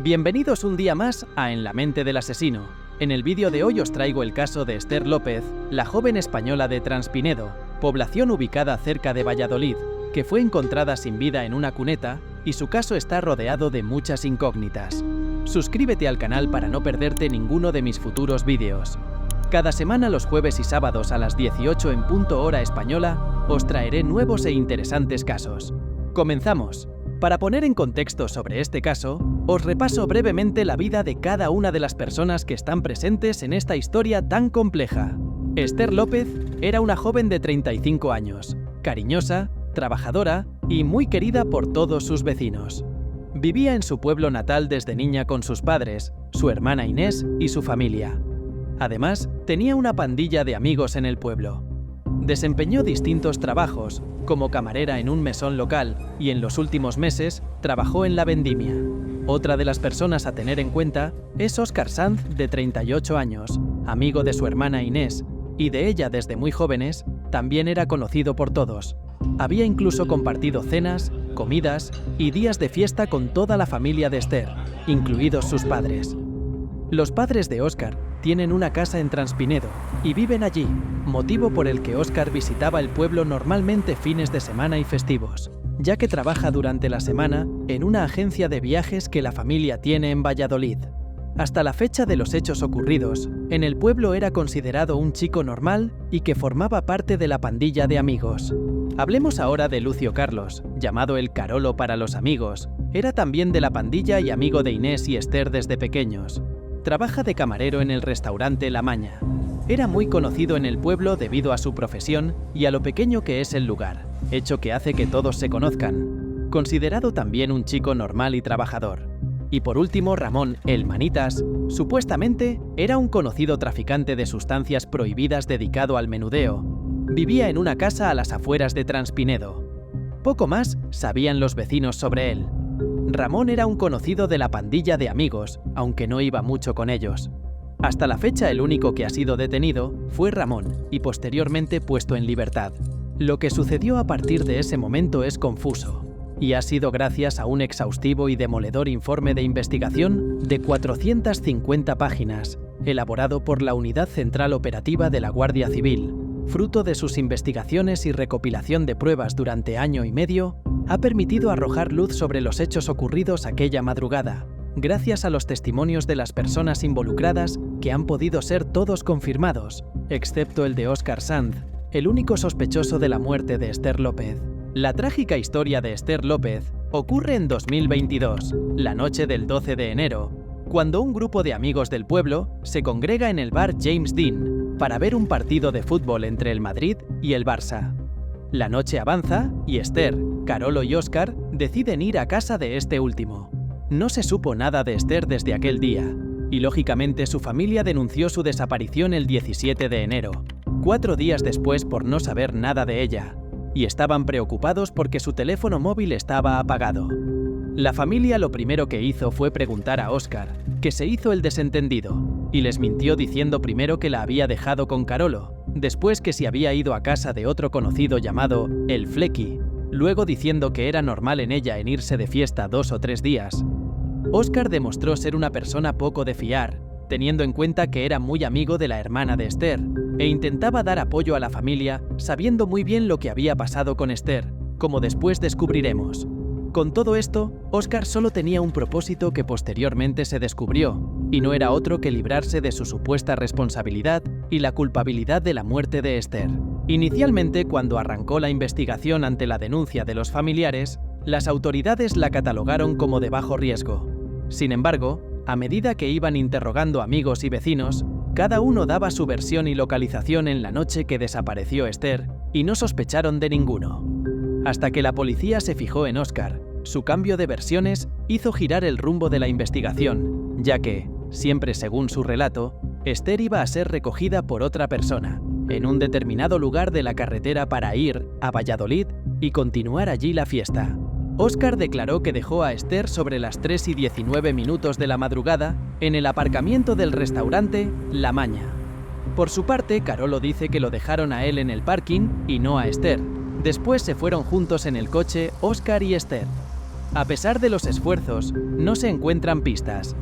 Bienvenidos un día más a En la mente del asesino. En el vídeo de hoy os traigo el caso de Esther López, la joven española de Transpinedo, población ubicada cerca de Valladolid, que fue encontrada sin vida en una cuneta y su caso está rodeado de muchas incógnitas. Suscríbete al canal para no perderte ninguno de mis futuros vídeos. Cada semana los jueves y sábados a las 18 en punto hora española os traeré nuevos e interesantes casos. ¡Comenzamos! Para poner en contexto sobre este caso, os repaso brevemente la vida de cada una de las personas que están presentes en esta historia tan compleja. Esther López era una joven de 35 años, cariñosa, trabajadora y muy querida por todos sus vecinos. Vivía en su pueblo natal desde niña con sus padres, su hermana Inés y su familia. Además, tenía una pandilla de amigos en el pueblo. Desempeñó distintos trabajos, como camarera en un mesón local, y en los últimos meses trabajó en la vendimia. Otra de las personas a tener en cuenta es Óscar Sanz, de 38 años, amigo de su hermana Inés, y de ella desde muy jóvenes, también era conocido por todos. Había incluso compartido cenas, comidas y días de fiesta con toda la familia de Esther, incluidos sus padres. Los padres de Óscar tienen una casa en Transpinedo y viven allí, motivo por el que Óscar visitaba el pueblo normalmente fines de semana y festivos, ya que trabaja durante la semana en una agencia de viajes que la familia tiene en Valladolid. Hasta la fecha de los hechos ocurridos, en el pueblo era considerado un chico normal y que formaba parte de la pandilla de amigos. Hablemos ahora de Lucio Carlos, llamado el Carolo para los amigos. Era también de la pandilla y amigo de Inés y Esther desde pequeños. Trabaja de camarero en el restaurante La Maña. Era muy conocido en el pueblo debido a su profesión y a lo pequeño que es el lugar, hecho que hace que todos se conozcan. Considerado también un chico normal y trabajador. Y por último, Ramón, el Manitas, supuestamente era un conocido traficante de sustancias prohibidas dedicado al menudeo. Vivía en una casa a las afueras de Transpinedo. Poco más sabían los vecinos sobre él. Ramón era un conocido de la pandilla de amigos, aunque no iba mucho con ellos. Hasta la fecha el único que ha sido detenido fue Ramón y posteriormente puesto en libertad. Lo que sucedió a partir de ese momento es confuso, y ha sido gracias a un exhaustivo y demoledor informe de investigación de 450 páginas, elaborado por la Unidad Central Operativa de la Guardia Civil. Fruto de sus investigaciones y recopilación de pruebas durante año y medio, ha permitido arrojar luz sobre los hechos ocurridos aquella madrugada, gracias a los testimonios de las personas involucradas que han podido ser todos confirmados, excepto el de Óscar Sanz, el único sospechoso de la muerte de Esther López. La trágica historia de Esther López ocurre en 2022, la noche del 12 de enero, cuando un grupo de amigos del pueblo se congrega en el bar James Dean para ver un partido de fútbol entre el Madrid y el Barça. La noche avanza y Esther, Carolo y Óscar deciden ir a casa de este último. No se supo nada de Esther desde aquel día, y lógicamente su familia denunció su desaparición el 17 de enero, 4 días después por no saber nada de ella, y estaban preocupados porque su teléfono móvil estaba apagado. La familia lo primero que hizo fue preguntar a Óscar, que se hizo el desentendido, y les mintió diciendo primero que la había dejado con Carolo, después que se había ido a casa de otro conocido llamado El Flequi, luego diciendo que era normal en ella en irse de fiesta 2 o 3 días. Óscar demostró ser una persona poco de fiar, teniendo en cuenta que era muy amigo de la hermana de Esther, e intentaba dar apoyo a la familia sabiendo muy bien lo que había pasado con Esther, como después descubriremos. Con todo esto, Óscar solo tenía un propósito que posteriormente se descubrió, y no era otro que librarse de su supuesta responsabilidad y la culpabilidad de la muerte de Esther. Inicialmente, cuando arrancó la investigación ante la denuncia de los familiares, las autoridades la catalogaron como de bajo riesgo. Sin embargo, a medida que iban interrogando amigos y vecinos, cada uno daba su versión y localización en la noche que desapareció Esther, y no sospecharon de ninguno. Hasta que la policía se fijó en Óscar, su cambio de versiones hizo girar el rumbo de la investigación, ya que, siempre según su relato, Esther iba a ser recogida por otra persona, en un determinado lugar de la carretera para ir a Valladolid y continuar allí la fiesta. Óscar declaró que dejó a Esther sobre las 3:19 de la madrugada en el aparcamiento del restaurante La Maña. Por su parte, Carolo dice que lo dejaron a él en el parking y no a Esther. Después se fueron juntos en el coche Óscar y Esther. A pesar de los esfuerzos, no se encuentran pistas.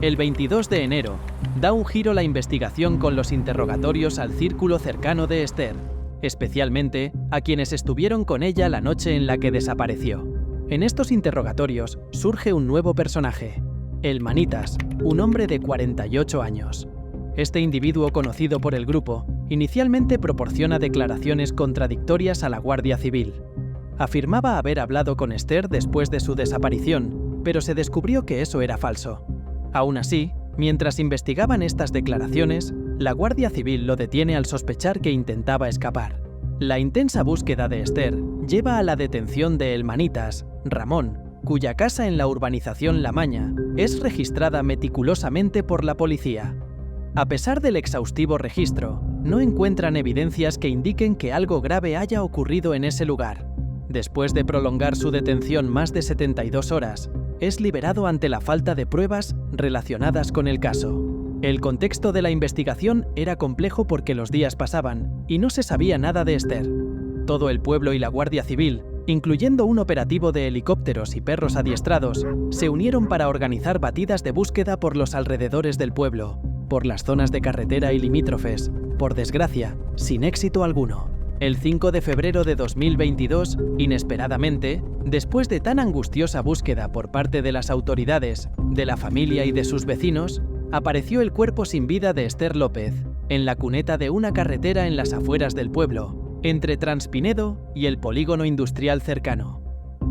El 22 de enero, da un giro la investigación con los interrogatorios al círculo cercano de Esther, especialmente a quienes estuvieron con ella la noche en la que desapareció. En estos interrogatorios surge un nuevo personaje, el Manitas, un hombre de 48 años. Este individuo conocido por el grupo inicialmente proporciona declaraciones contradictorias a la Guardia Civil. Afirmaba haber hablado con Esther después de su desaparición, pero se descubrió que eso era falso. Aún así, mientras investigaban estas declaraciones, la Guardia Civil lo detiene al sospechar que intentaba escapar. La intensa búsqueda de Esther lleva a la detención de el Manitas, Ramón, cuya casa en la urbanización La Maña es registrada meticulosamente por la policía. A pesar del exhaustivo registro, no encuentran evidencias que indiquen que algo grave haya ocurrido en ese lugar. Después de prolongar su detención más de 72 horas, es liberado ante la falta de pruebas relacionadas con el caso. El contexto de la investigación era complejo porque los días pasaban y no se sabía nada de Esther. Todo el pueblo y la Guardia Civil, incluyendo un operativo de helicópteros y perros adiestrados, se unieron para organizar batidas de búsqueda por los alrededores del pueblo, por las zonas de carretera y limítrofes, por desgracia, sin éxito alguno. El 5 de febrero de 2022, inesperadamente, después de tan angustiosa búsqueda por parte de las autoridades, de la familia y de sus vecinos, apareció el cuerpo sin vida de Esther López, en la cuneta de una carretera en las afueras del pueblo, entre Transpinedo y el polígono industrial cercano.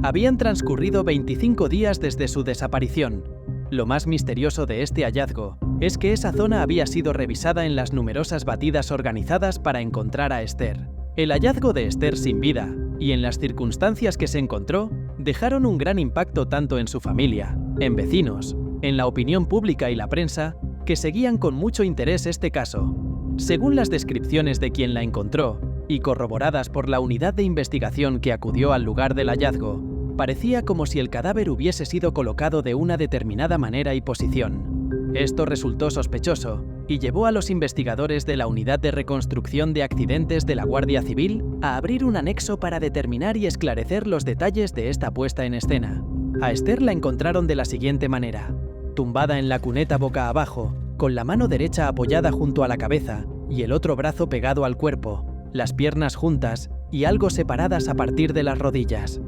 Habían transcurrido 25 días desde su desaparición. Lo más misterioso de este hallazgo es que esa zona había sido revisada en las numerosas batidas organizadas para encontrar a Esther. El hallazgo de Esther sin vida, y en las circunstancias que se encontró, dejaron un gran impacto tanto en su familia, en vecinos, en la opinión pública y la prensa, que seguían con mucho interés este caso. Según las descripciones de quien la encontró, y corroboradas por la unidad de investigación que acudió al lugar del hallazgo, parecía como si el cadáver hubiese sido colocado de una determinada manera y posición. Esto resultó sospechoso y llevó a los investigadores de la Unidad de Reconstrucción de Accidentes de la Guardia Civil a abrir un anexo para determinar y esclarecer los detalles de esta puesta en escena. A Esther la encontraron de la siguiente manera: tumbada en la cuneta boca abajo, con la mano derecha apoyada junto a la cabeza y el otro brazo pegado al cuerpo, las piernas juntas y algo separadas a partir de las rodillas.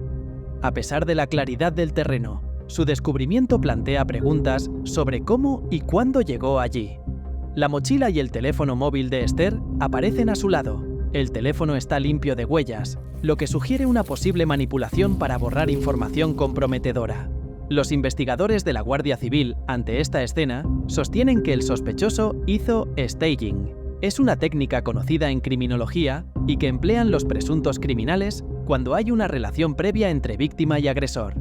A pesar de la claridad del terreno, su descubrimiento plantea preguntas sobre cómo y cuándo llegó allí. La mochila y el teléfono móvil de Esther aparecen a su lado. El teléfono está limpio de huellas, lo que sugiere una posible manipulación para borrar información comprometedora. Los investigadores de la Guardia Civil, ante esta escena, sostienen que el sospechoso hizo staging. Es una técnica conocida en criminología y que emplean los presuntos criminales cuando hay una relación previa entre víctima y agresor.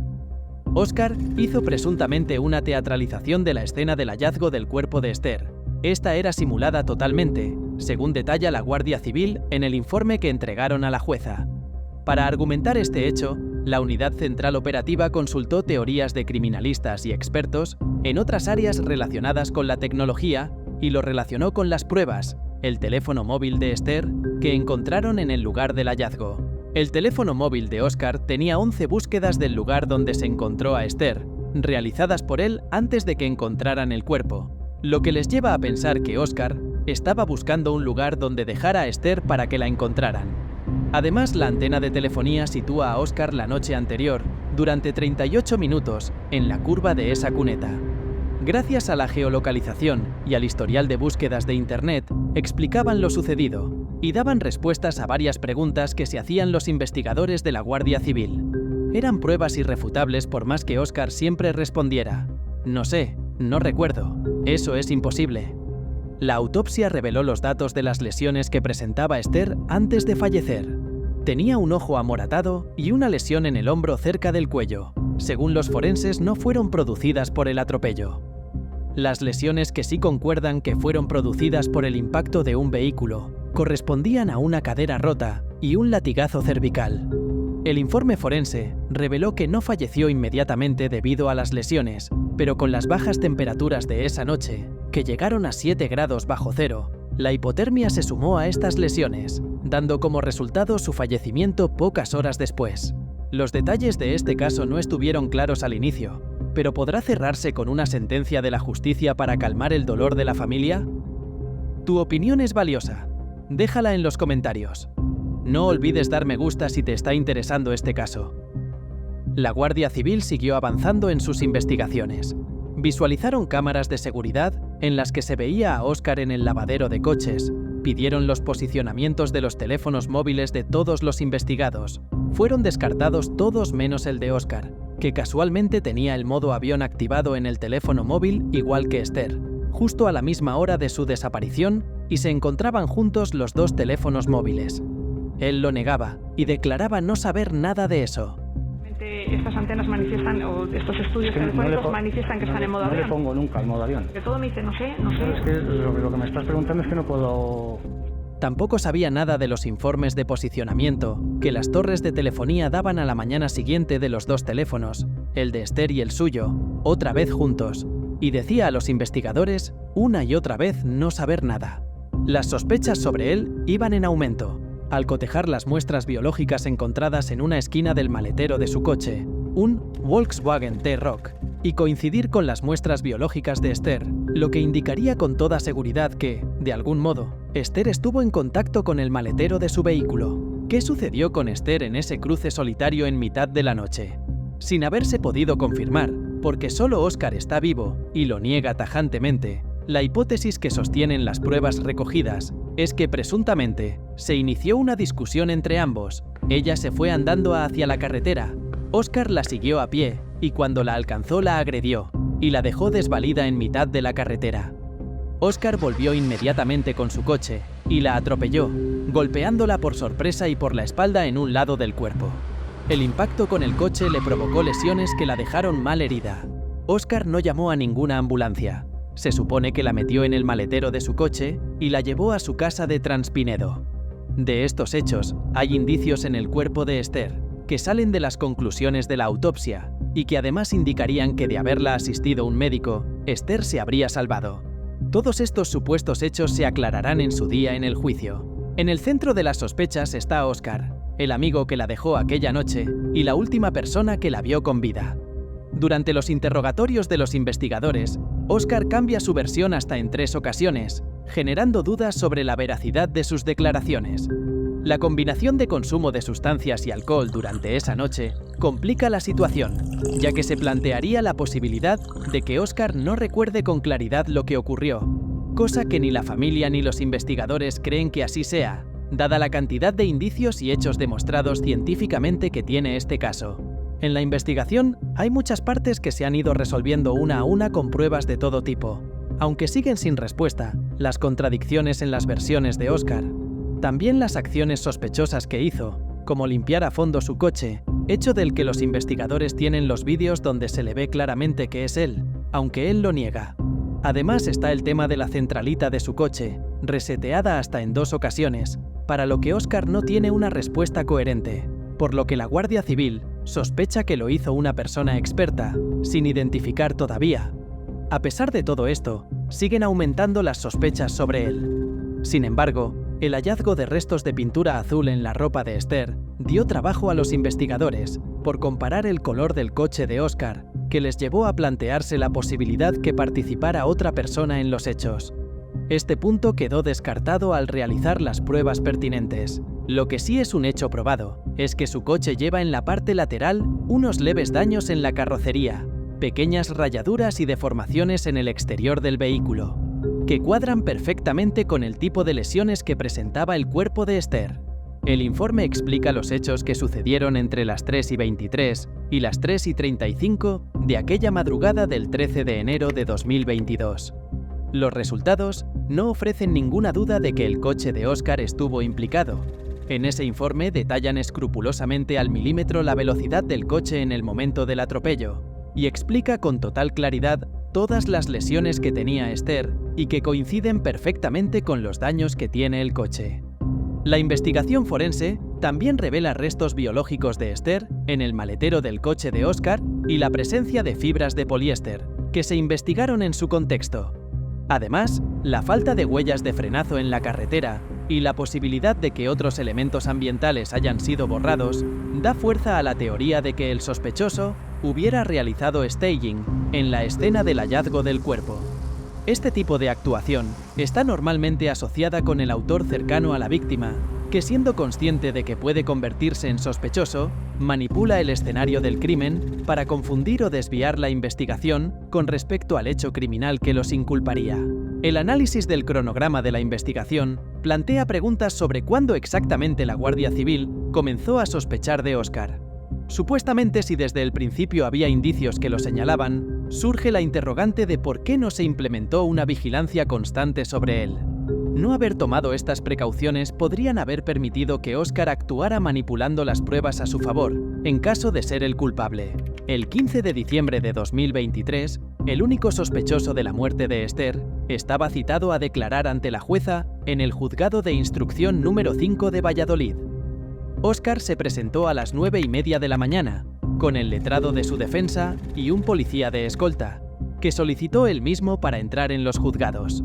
Óscar hizo presuntamente una teatralización de la escena del hallazgo del cuerpo de Esther. Esta era simulada totalmente, según detalla la Guardia Civil en el informe que entregaron a la jueza. Para argumentar este hecho, la Unidad Central Operativa consultó teorías de criminalistas y expertos en otras áreas relacionadas con la tecnología y lo relacionó con las pruebas, el teléfono móvil de Esther, que encontraron en el lugar del hallazgo. El teléfono móvil de Óscar tenía 11 búsquedas del lugar donde se encontró a Esther, realizadas por él antes de que encontraran el cuerpo, lo que les lleva a pensar que Óscar estaba buscando un lugar donde dejar a Esther para que la encontraran. Además, la antena de telefonía sitúa a Óscar la noche anterior, durante 38 minutos, en la curva de esa cuneta. Gracias a la geolocalización y al historial de búsquedas de Internet, explicaban lo sucedido y daban respuestas a varias preguntas que se hacían los investigadores de la Guardia Civil. Eran pruebas irrefutables por más que Óscar siempre respondiera: no sé, no recuerdo, eso es imposible. La autopsia reveló los datos de las lesiones que presentaba Esther antes de fallecer. Tenía un ojo amoratado y una lesión en el hombro cerca del cuello. Según los forenses, no fueron producidas por el atropello. Las lesiones que sí concuerdan que fueron producidas por el impacto de un vehículo correspondían a una cadera rota y un latigazo cervical. El informe forense reveló que no falleció inmediatamente debido a las lesiones, pero con las bajas temperaturas de esa noche, que llegaron a 7 grados bajo cero, la hipotermia se sumó a estas lesiones, dando como resultado su fallecimiento pocas horas después. Los detalles de este caso no estuvieron claros al inicio, pero ¿podrá cerrarse con una sentencia de la justicia para calmar el dolor de la familia? Tu opinión es valiosa. Déjala en los comentarios. No olvides dar me gusta si te está interesando este caso. La Guardia Civil siguió avanzando en sus investigaciones. Visualizaron cámaras de seguridad en las que se veía a Óscar en el lavadero de coches. Pidieron los posicionamientos de los teléfonos móviles de todos los investigados. Fueron descartados todos menos el de Óscar, que casualmente tenía el modo avión activado en el teléfono móvil igual que Esther, justo a la misma hora de su desaparición, y se encontraban juntos los dos teléfonos móviles. Él lo negaba y declaraba no saber nada de eso. Estas antenas manifiestan, o estos estudios telefónicos manifiestan que están en modo avión. No le pongo nunca el modo avión. De todo me dice, no sé. Es que lo que me estás preguntando es que no puedo... Tampoco sabía nada de los informes de posicionamiento que las torres de telefonía daban a la mañana siguiente de los dos teléfonos, el de Esther y el suyo, otra vez juntos, y decía a los investigadores una y otra vez no saber nada. Las sospechas sobre él iban en aumento, al cotejar las muestras biológicas encontradas en una esquina del maletero de su coche, un Volkswagen T-Roc, y coincidir con las muestras biológicas de Esther, lo que indicaría con toda seguridad que, de algún modo, Esther estuvo en contacto con el maletero de su vehículo. ¿Qué sucedió con Esther en ese cruce solitario en mitad de la noche? Sin haberse podido confirmar, porque solo Óscar está vivo y lo niega tajantemente, la hipótesis que sostienen las pruebas recogidas es que presuntamente se inició una discusión entre ambos. Ella se fue andando hacia la carretera, Óscar la siguió a pie y cuando la alcanzó la agredió y la dejó desvalida en mitad de la carretera. Óscar volvió inmediatamente con su coche y la atropelló, golpeándola por sorpresa y por la espalda en un lado del cuerpo. El impacto con el coche le provocó lesiones que la dejaron mal herida. Óscar no llamó a ninguna ambulancia. Se supone que la metió en el maletero de su coche y la llevó a su casa de Transpinedo. De estos hechos, hay indicios en el cuerpo de Esther, que salen de las conclusiones de la autopsia y que además indicarían que de haberla asistido un médico, Esther se habría salvado. Todos estos supuestos hechos se aclararán en su día en el juicio. En el centro de las sospechas está Óscar, el amigo que la dejó aquella noche y la última persona que la vio con vida. Durante los interrogatorios de los investigadores, Óscar cambia su versión hasta en 3 ocasiones, generando dudas sobre la veracidad de sus declaraciones. La combinación de consumo de sustancias y alcohol durante esa noche complica la situación, ya que se plantearía la posibilidad de que Óscar no recuerde con claridad lo que ocurrió, cosa que ni la familia ni los investigadores creen que así sea, dada la cantidad de indicios y hechos demostrados científicamente que tiene este caso. En la investigación hay muchas partes que se han ido resolviendo una a una con pruebas de todo tipo, aunque siguen sin respuesta las contradicciones en las versiones de Óscar. También las acciones sospechosas que hizo, como limpiar a fondo su coche, hecho del que los investigadores tienen los vídeos donde se le ve claramente que es él, aunque él lo niega. Además está el tema de la centralita de su coche, reseteada hasta en 2 ocasiones, para lo que Óscar no tiene una respuesta coherente, por lo que la Guardia Civil sospecha que lo hizo una persona experta, sin identificar todavía. A pesar de todo esto, siguen aumentando las sospechas sobre él. Sin embargo, el hallazgo de restos de pintura azul en la ropa de Esther dio trabajo a los investigadores por comparar el color del coche de Óscar, que les llevó a plantearse la posibilidad que participara otra persona en los hechos. Este punto quedó descartado al realizar las pruebas pertinentes. Lo que sí es un hecho probado es que su coche lleva en la parte lateral unos leves daños en la carrocería, pequeñas rayaduras y deformaciones en el exterior del vehículo, que cuadran perfectamente con el tipo de lesiones que presentaba el cuerpo de Esther. El informe explica los hechos que sucedieron entre las 3:23 y las 3:35 de aquella madrugada del 13 de enero de 2022. Los resultados no ofrecen ninguna duda de que el coche de Óscar estuvo implicado. En ese informe detallan escrupulosamente al milímetro la velocidad del coche en el momento del atropello y explica con total claridad todas las lesiones que tenía Esther y que coinciden perfectamente con los daños que tiene el coche. La investigación forense también revela restos biológicos de Esther en el maletero del coche de Óscar y la presencia de fibras de poliéster, que se investigaron en su contexto. Además, la falta de huellas de frenazo en la carretera y la posibilidad de que otros elementos ambientales hayan sido borrados da fuerza a la teoría de que el sospechoso hubiera realizado staging en la escena del hallazgo del cuerpo. Este tipo de actuación está normalmente asociada con el autor cercano a la víctima, que siendo consciente de que puede convertirse en sospechoso, manipula el escenario del crimen para confundir o desviar la investigación con respecto al hecho criminal que los inculparía. El análisis del cronograma de la investigación plantea preguntas sobre cuándo exactamente la Guardia Civil comenzó a sospechar de Óscar. Supuestamente, si desde el principio había indicios que lo señalaban, surge la interrogante de por qué no se implementó una vigilancia constante sobre él. No haber tomado estas precauciones podrían haber permitido que Óscar actuara manipulando las pruebas a su favor, en caso de ser el culpable. El 15 de diciembre de 2023, el único sospechoso de la muerte de Esther estaba citado a declarar ante la jueza en el Juzgado de Instrucción número 5 de Valladolid. Óscar se presentó a las 9:30 de la mañana, con el letrado de su defensa y un policía de escolta, que solicitó él mismo para entrar en los juzgados.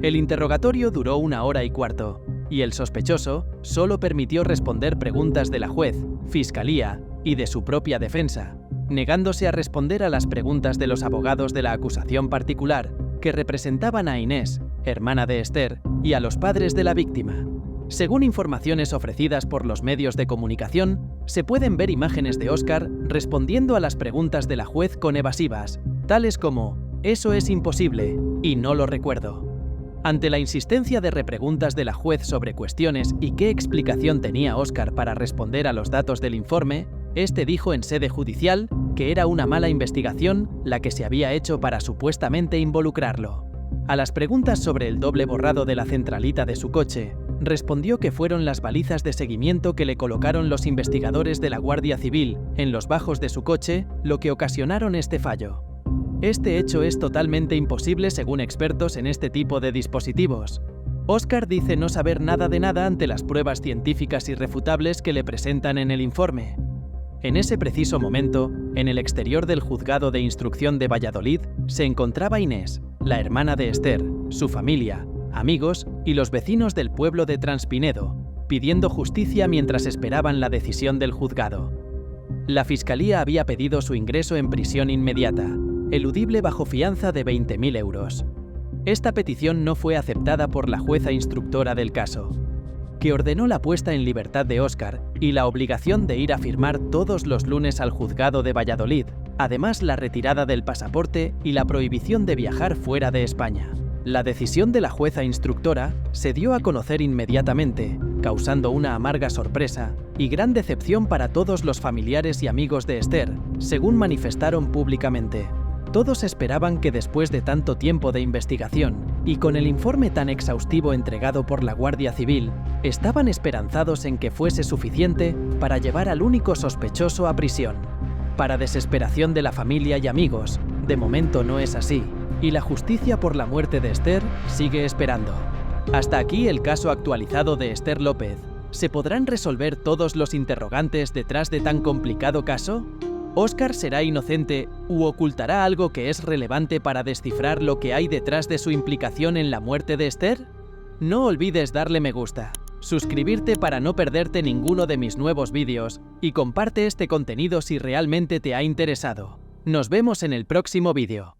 El interrogatorio duró 1 hora y cuarto, y el sospechoso solo permitió responder preguntas de la juez, fiscalía y de su propia defensa, negándose a responder a las preguntas de los abogados de la acusación particular, que representaban a Inés, hermana de Esther, y a los padres de la víctima. Según informaciones ofrecidas por los medios de comunicación, se pueden ver imágenes de Óscar respondiendo a las preguntas de la juez con evasivas, tales como «eso es imposible» y «no lo recuerdo». Ante la insistencia de repreguntas de la juez sobre cuestiones y qué explicación tenía Óscar para responder a los datos del informe, este dijo en sede judicial que era una mala investigación la que se había hecho para supuestamente involucrarlo. A las preguntas sobre el doble borrado de la centralita de su coche, respondió que fueron las balizas de seguimiento que le colocaron los investigadores de la Guardia Civil en los bajos de su coche lo que ocasionaron este fallo. Este hecho es totalmente imposible según expertos en este tipo de dispositivos. Óscar dice no saber nada de nada ante las pruebas científicas irrefutables que le presentan en el informe. En ese preciso momento, en el exterior del Juzgado de Instrucción de Valladolid, se encontraba Inés, la hermana de Esther, su familia, amigos y los vecinos del pueblo de Transpinedo, pidiendo justicia mientras esperaban la decisión del juzgado. La Fiscalía había pedido su ingreso en prisión inmediata, eludible bajo fianza de 20.000 euros. Esta petición no fue aceptada por la jueza instructora del caso, que ordenó la puesta en libertad de Óscar y la obligación de ir a firmar todos los lunes al juzgado de Valladolid, además la retirada del pasaporte y la prohibición de viajar fuera de España. La decisión de la jueza instructora se dio a conocer inmediatamente, causando una amarga sorpresa y gran decepción para todos los familiares y amigos de Esther, según manifestaron públicamente. Todos esperaban que después de tanto tiempo de investigación y con el informe tan exhaustivo entregado por la Guardia Civil, estaban esperanzados en que fuese suficiente para llevar al único sospechoso a prisión. Para desesperación de la familia y amigos, de momento no es así, y la justicia por la muerte de Esther sigue esperando. Hasta aquí el caso actualizado de Esther López. ¿Se podrán resolver todos los interrogantes detrás de tan complicado caso? ¿Óscar será inocente u ocultará algo que es relevante para descifrar lo que hay detrás de su implicación en la muerte de Esther? No olvides darle me gusta, suscribirte para no perderte ninguno de mis nuevos vídeos y comparte este contenido si realmente te ha interesado. Nos vemos en el próximo vídeo.